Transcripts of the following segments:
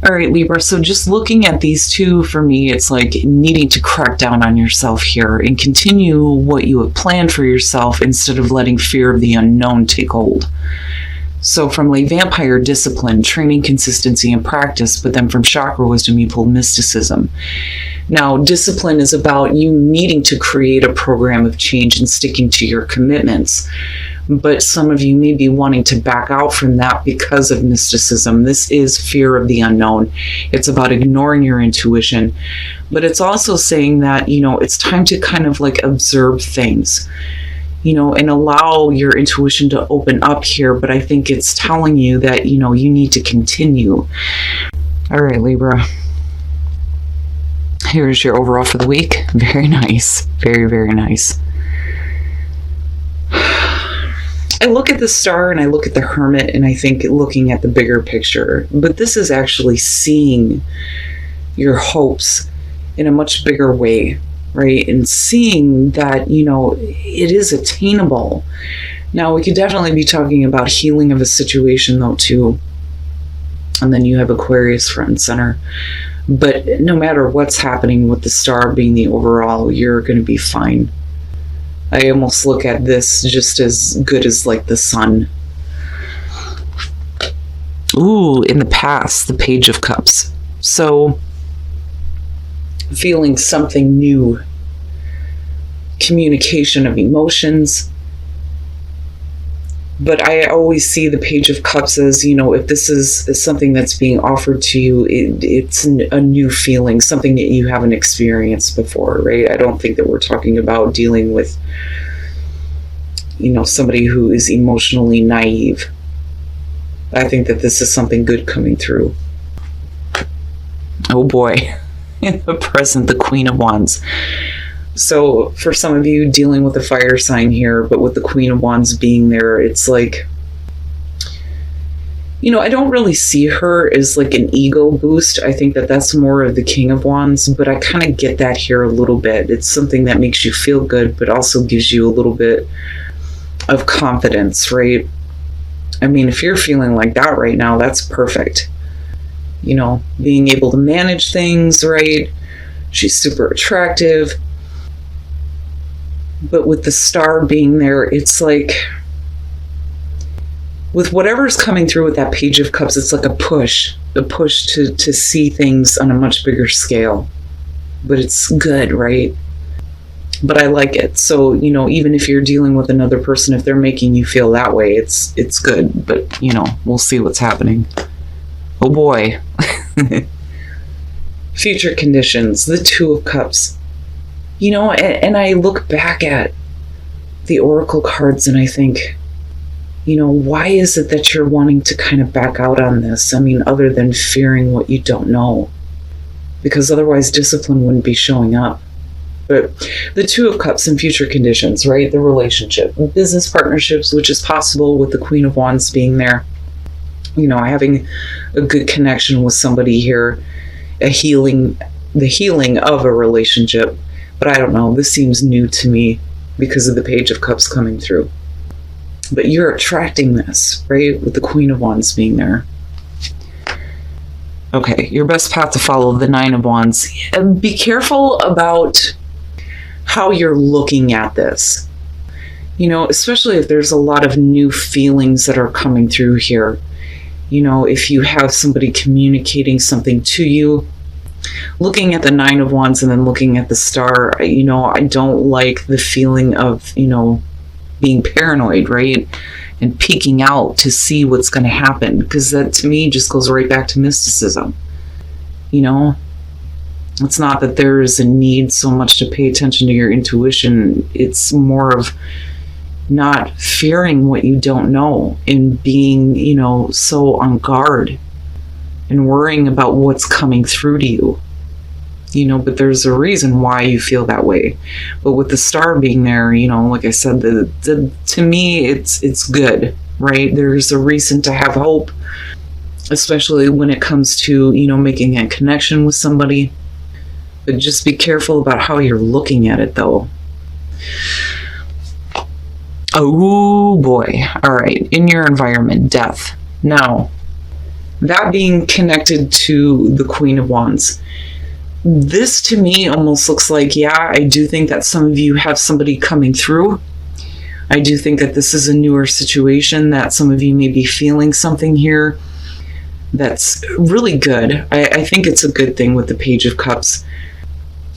All right, Libra. So just looking at these two, for me, it's like needing to crack down on yourself here and continue what you have planned for yourself instead of letting fear of the unknown take hold. So from like vampire, discipline, training, consistency, and practice, but then from chakra wisdom, you pull mysticism. Now, discipline is about you needing to create a program of change and sticking to your commitments. But some of you may be wanting to back out from that because of mysticism. This is fear of the unknown. It's about ignoring your intuition. But it's also saying that, it's time to kind of like observe things, and allow your intuition to open up here. But I think it's telling you that, you need to continue. All right, Libra. Here's your overall for the week. Very nice. Very, very nice. I look at the Star and I look at the Hermit and I think looking at the bigger picture, but this is actually seeing your hopes in a much bigger way, right? And seeing that, it is attainable. Now, we could definitely be talking about healing of a situation though, too. And then you have Aquarius front and center. But no matter what's happening with the Star being the overall, you're going to be fine. I almost look at this just as good as like the Sun. Ooh, in the past, the Page of Cups. So, feeling something new. Communication of emotions. But I always see the Page of Cups as, if this is something that's being offered to you, it's a new feeling, something that you haven't experienced before, right? I don't think that we're talking about dealing with, somebody who is emotionally naive. I think that this is something good coming through. Oh boy. In the present, the Queen of Wands. So for some of you dealing with a fire sign here, but with the Queen of Wands being there, it's like, I don't really see her as like an ego boost. I think that that's more of the King of Wands, but I kind of get that here a little bit. It's something that makes you feel good, but also gives you a little bit of confidence, right? I mean, if you're feeling like that right now, that's perfect. Being able to manage things, right? She's super attractive. But with the Star being there, it's like, with whatever's coming through with that Page of Cups, it's like a push to see things on a much bigger scale. But it's good, right? But I like it. So, even if you're dealing with another person, if they're making you feel that way, it's good. But, we'll see what's happening. Oh boy. Future conditions, the Two of Cups. And I look back at the Oracle cards and I think, why is it that you're wanting to kind of back out on this? I mean, other than fearing what you don't know, because otherwise discipline wouldn't be showing up. But the Two of Cups and future conditions, right? The relationship, business partnerships, which is possible with the Queen of Wands being there. Having a good connection with somebody here, the healing of a relationship. But I don't know, this seems new to me because of the Page of Cups coming through. But you're attracting this, right? With the Queen of Wands being there. Okay, your best path to follow, the Nine of Wands. Be careful about how you're looking at this. Especially if there's a lot of new feelings that are coming through here. If you have somebody communicating something to you, looking at the Nine of Wands and then looking at the Star, I don't like the feeling of, being paranoid, right? And peeking out to see what's going to happen, because that to me just goes right back to mysticism. It's not that there is a need so much to pay attention to your intuition. It's more of not fearing what you don't know and being, so on guard and worrying about what's coming through to you. But there's a reason why you feel that way. But with the Star being there, like I said, to me, it's good, right? There's a reason to have hope, especially when it comes to, making a connection with somebody. But just be careful about how you're looking at it, though. Oh boy. All right. In your environment, death. Now, That being connected to the Queen of Wands. This to me almost looks like, yeah, I do think that some of you have somebody coming through. I do think that this is a newer situation, that some of you may be feeling something here that's really good. I think it's a good thing with the Page of Cups.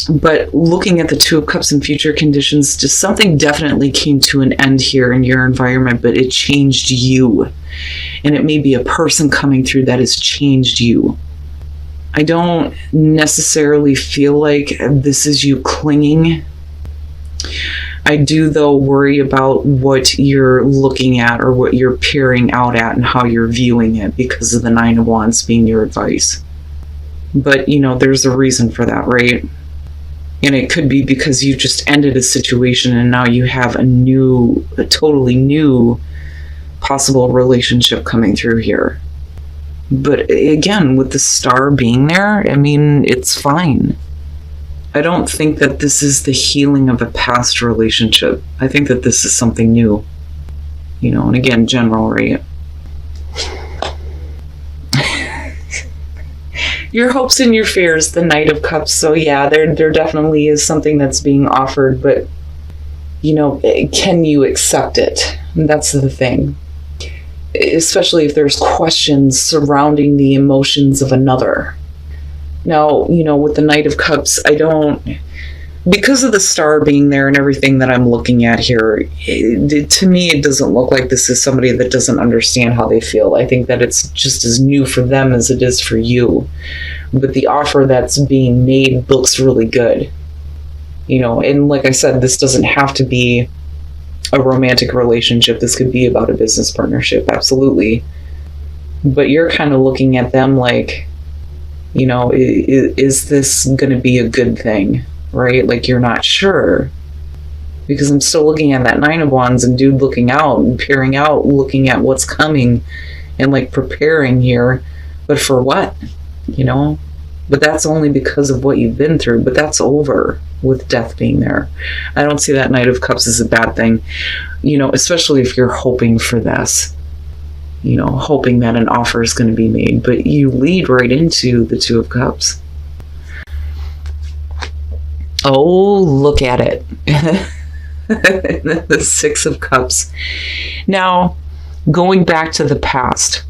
But looking at the Two of Cups in future conditions, just something definitely came to an end here in your environment, but it changed you. And it may be a person coming through that has changed you. I don't necessarily feel like this is you clinging. I do, though, worry about what you're looking at or what you're peering out at and how you're viewing it because of the Nine of Wands being your advice. But, you know, there's a reason for that, right? And it could be because you just ended a situation and now you have a totally new possible relationship coming through here. But again, with the Star being there, I mean, it's fine. I don't think that this is the healing of a past relationship. I think that this is something new. You know, and again, general, right? Your hopes and your fears, the Knight of Cups. So yeah, there definitely is something that's being offered, but, you know, can you accept it? And that's the thing. Especially if there's questions surrounding the emotions of another. Now, you know, with the Knight of Cups, because of the Star being there and everything that I'm looking at here, to me, it doesn't look like this is somebody that doesn't understand how they feel. I think that it's just as new for them as it is for you. But the offer that's being made looks really good. You know, and like I said, this doesn't have to be a romantic relationship. This could be about a business partnership, absolutely. But you're kind of looking at them like, you know, is this going to be a good thing? Right? Like, you're not sure. Because I'm still looking at that Nine of Wands and dude looking out and peering out, looking at what's coming and like preparing here. But for what? You know? But that's only because of what you've been through. But that's over with death being there. I don't see that Knight of Cups as a bad thing. You know, especially if you're hoping for this. You know, hoping that an offer is going to be made. But you lead right into the Two of Cups. Oh, look at it. The Six of Cups. Now, going back to the past,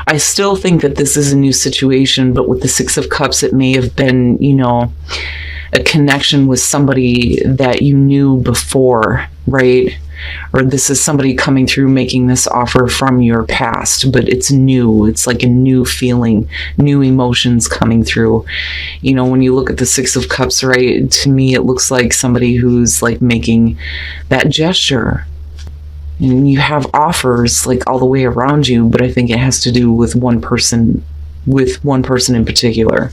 I still think that this is a new situation, but with the Six of Cups, it may have been, you know, a connection with somebody that you knew before, right? Or this is somebody coming through making this offer from your past, but it's new. It's like a new feeling, new emotions coming through. You know, when you look at the Six of Cups, right, to me it looks like somebody who's like making that gesture. And you have offers like all the way around you, but I think it has to do with one person in particular.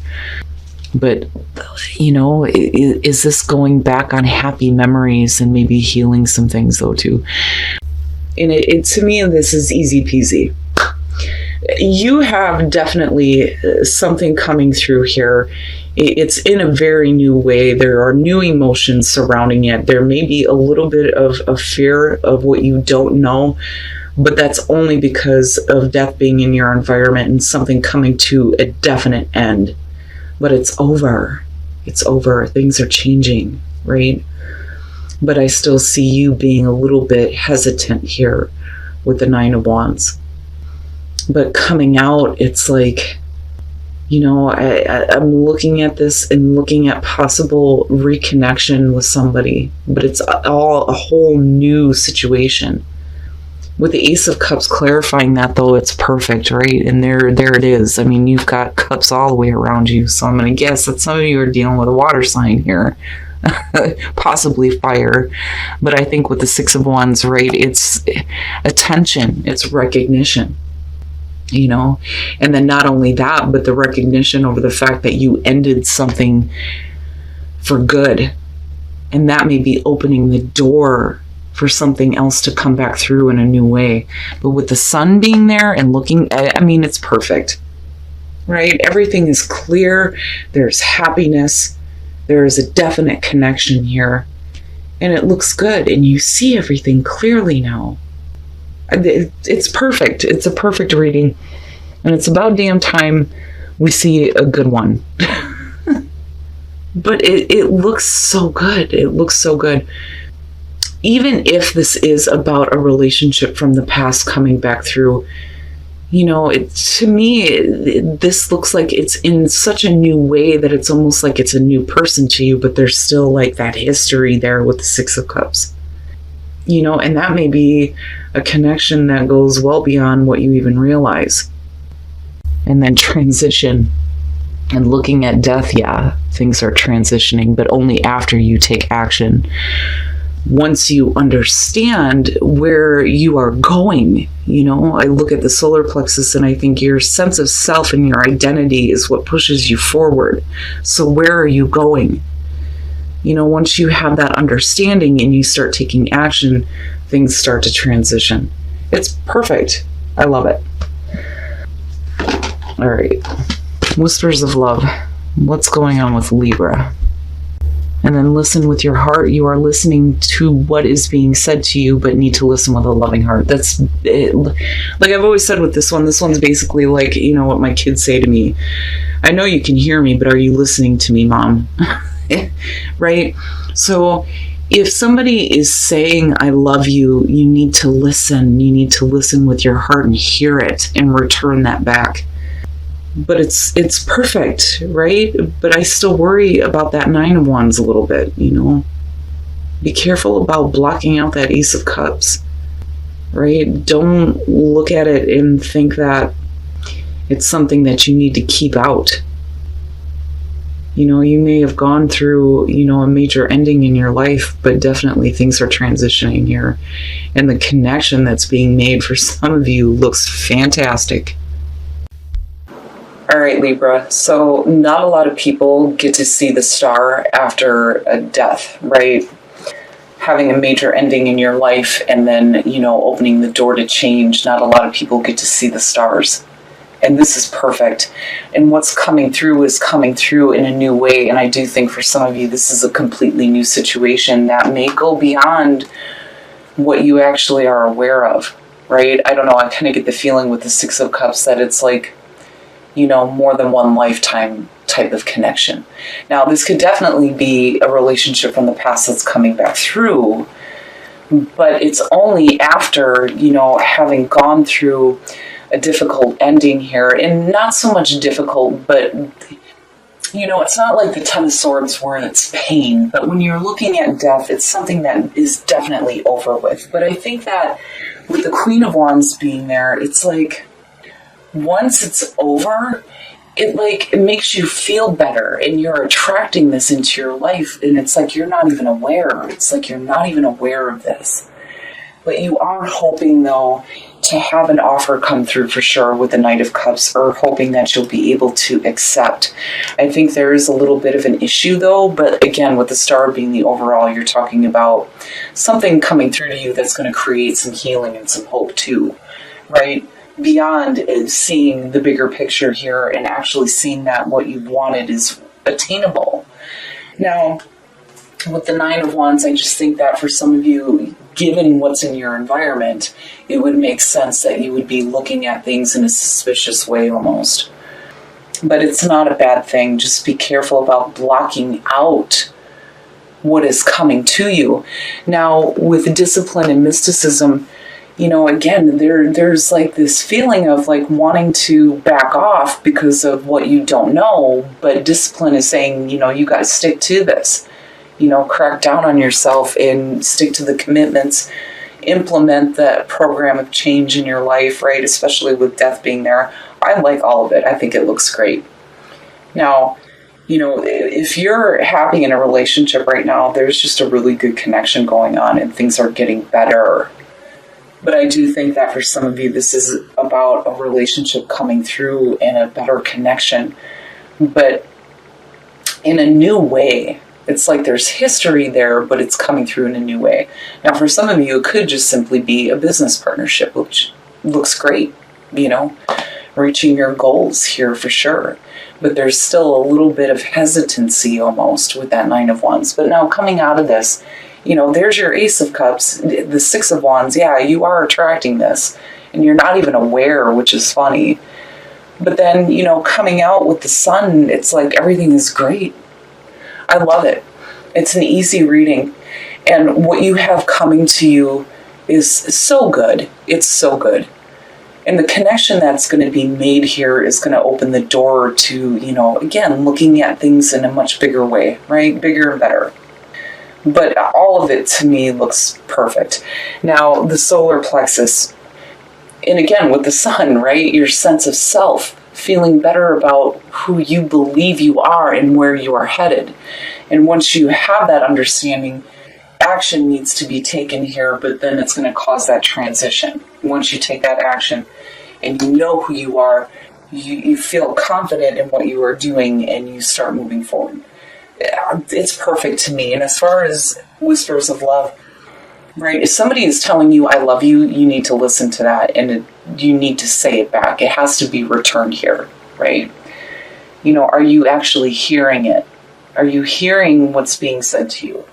But, you know, is this going back on happy memories and maybe healing some things, though, too? And to me, this is easy peasy. You have definitely something coming through here. It's in a very new way. There are new emotions surrounding it. There may be a little bit of a fear of what you don't know, but that's only because of death being in your environment and something coming to a definite end. But it's over. It's over. Things are changing, right? But I still see you being a little bit hesitant here with the Nine of Wands. But coming out, it's like, you know, I'm looking at this and looking at possible reconnection with somebody. But it's all a whole new situation. With the Ace of Cups clarifying that, though, it's perfect, right? And there it is. I mean, you've got cups all the way around you. So I'm going to guess that some of you are dealing with a water sign here. Possibly fire. But I think with the Six of Wands, right, it's attention. It's recognition. You know? And then not only that, but the recognition over the fact that you ended something for good. And that may be opening the door for something else to come back through in a new way. But with the sun being there and looking, I mean, it's perfect, right? Everything is clear. There's happiness. There is a definite connection here. And it looks good. And you see everything clearly now. It's perfect. It's a perfect reading. And it's about damn time we see a good one. But it looks so good. It looks so good. Even if this is about a relationship from the past coming back through, to me, this looks like it's in such a new way that it's almost like it's a new person to you, but there's still like that history there with the Six of Cups. And that may be a connection that goes well beyond what you even realize. And then transition. And looking at death, yeah, things are transitioning, but only after you take action. Once you understand where you are going, I look at the solar plexus and I think your sense of self and your identity is what pushes you forward. So where are you going? Once you have that understanding and you start taking action, things start to transition. It's perfect. I love it. All right. Whispers of love. What's going on with Libra? And then listen with your heart. You are listening to what is being said to you, but need to listen with a loving heart. That's it. Like I've always said with this one's basically like, what my kids say to me. I know you can hear me, but are you listening to me, Mom? Right? So if somebody is saying, I love you, you need to listen. You need to listen with your heart and hear it and return that back. But it's perfect, right? But I still worry about that Nine of Wands a little bit, Be careful about blocking out that Ace of Cups, right? Don't look at it and think that it's something that you need to keep out. You may have gone through, a major ending in your life, but definitely things are transitioning here. And the connection that's being made for some of you looks fantastic. All right, Libra. So not a lot of people get to see the star after a death, right? Having a major ending in your life and then, opening the door to change. Not a lot of people get to see the stars. And this is perfect. And what's coming through is coming through in a new way. And I do think for some of you, this is a completely new situation that may go beyond what you actually are aware of, right? I don't know. I kind of get the feeling with the Six of Cups that it's like, more than one lifetime type of connection. Now, this could definitely be a relationship from the past that's coming back through, but it's only after, having gone through a difficult ending here, and not so much difficult, but, it's not like the Ten of Swords where it's pain, but when you're looking at death, it's something that is definitely over with. But I think that with the Queen of Wands being there, it's like, once it's over, it makes you feel better and you're attracting this into your life, and it's like you're not even aware. It's like you're not even aware of this. But you are hoping, though, to have an offer come through for sure with the Knight of Cups, or hoping that you'll be able to accept. I think there is a little bit of an issue, though, but again, with the star being the overall, you're talking about something coming through to you that's going to create some healing and some hope too, right? Beyond seeing the bigger picture here and actually seeing that what you wanted is attainable. Now, with the Nine of Wands, I just think that for some of you, given what's in your environment, it would make sense that you would be looking at things in a suspicious way almost. But it's not a bad thing. Just be careful about blocking out what is coming to you. Now, with discipline and mysticism, again, there's like this feeling of like wanting to back off because of what you don't know, but discipline is saying, you got to stick to this, crack down on yourself and stick to the commitments, implement that program of change in your life, right? Especially with death being there. I like all of it. I think it looks great. Now, if you're happy in a relationship right now, there's just a really good connection going on and things are getting better. But I do think that for some of you, this is about a relationship coming through and a better connection, but in a new way. It's like there's history there, but it's coming through in a new way. Now, for some of you, it could just simply be a business partnership, which looks great, reaching your goals here for sure. But there's still a little bit of hesitancy almost with that Nine of Wands. But now coming out of this, there's your Ace of Cups, the Six of Wands. Yeah, you are attracting this, and you're not even aware, which is funny. But then, coming out with the sun, it's like everything is great. I love it. It's an easy reading. And what you have coming to you is so good. It's so good. And the connection that's going to be made here is going to open the door to, again, looking at things in a much bigger way, right? Bigger and better. But all of it to me looks perfect. Now, the solar plexus, and again, with the sun, right? Your sense of self, feeling better about who you believe you are and where you are headed. And once you have that understanding, action needs to be taken here, but then it's going to cause that transition. Once you take that action and you know who you are, you feel confident in what you are doing and you start moving forward. It's perfect to me. And as far as whispers of love, right, if somebody is telling you I love you, you need to listen to that and you need to say it back. It has to be returned here, right? Are you actually hearing it? Are you hearing what's being said to you?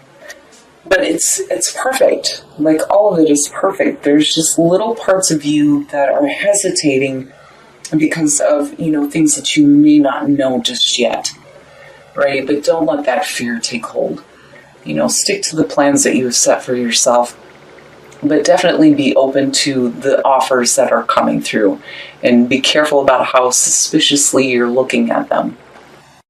But it's perfect. Like, all of it is perfect. There's just little parts of you that are hesitating because of, things that you may not know just yet, right? But don't let that fear take hold. Stick to the plans that you have set for yourself, but definitely be open to the offers that are coming through and be careful about how suspiciously you're looking at them.